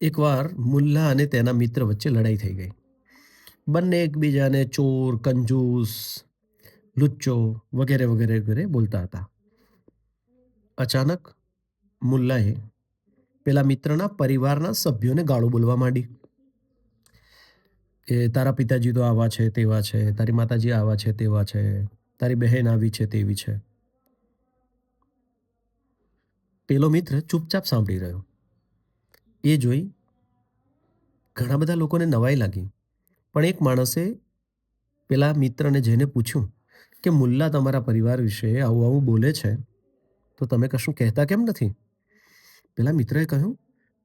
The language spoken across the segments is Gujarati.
એકવાર મુલ્લા અને તેના મિત્ર વચ્ચે લડાઈ થઈ ગઈ. બંને એકબીજાને ચોર, કંજૂસ, લુચ્ચો વગેરે વગેરે વગેરે બોલતા હતા. અચાનક મુલ્લાએ પેલા મિત્રના પરિવારના સભ્યોને ગાળો બોલવા માંડી કે તારા પિતાજી તો આવા છે, તેવા છે, તારી માતાજી આવા છે, તેવા છે, તારી બહેન આવી છે, તેવી છે. પેલો મિત્ર ચૂપચાપ સાંભળી રહ્યો. એ જોઈ ઘણા બધા લોકોને નવાઈ લાગી. પણ એક માણસે પેલા મિત્રને જઈને પૂછ્યું કે મુલ્લા તમારા પરિવાર વિશે આવું આવું બોલે છે, તો તમે કશું કહેતા કેમ નથી? પેલા મિત્રએ કહ્યું,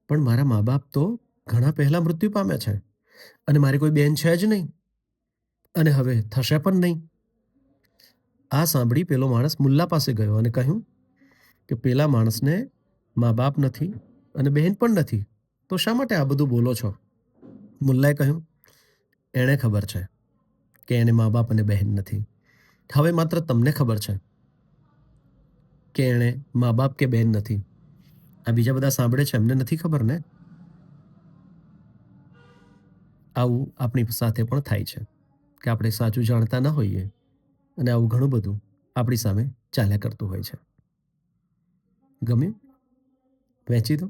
પણ મારા મા બાપ તો ઘણા પહેલા મૃત્યુ પામ્યા છે અને મારી કોઈ બેન છે જ નહીં અને હવે થશે પણ નહીં. આ સાંભળી પેલો માણસ મુલ્લા પાસે ગયો અને કહ્યું કે પેલા માણસને મા બાપ નથી અને બહેન પણ નથી, તો શા માટે આ બધું બોલો છો? મુલ્લાએ કહ્યું, એણે ખબર છે કે એને મા બાપ અને બહેન નથી. હવે માત્ર તમને ખબર છે કે એણે મા બાપ કે બહેન નથી. આ બીજા બધા સાંભળે છે એમને નથી ખબર ને? આવું આપણી સાથે પણ થાય છે કે આપણે સાચું જાણતા ન હોઈએ અને આવું ઘણું બધું આપણી સામે ચાલ્યા કરતું હોય છે. ગમ્યું? વહેંચી દો.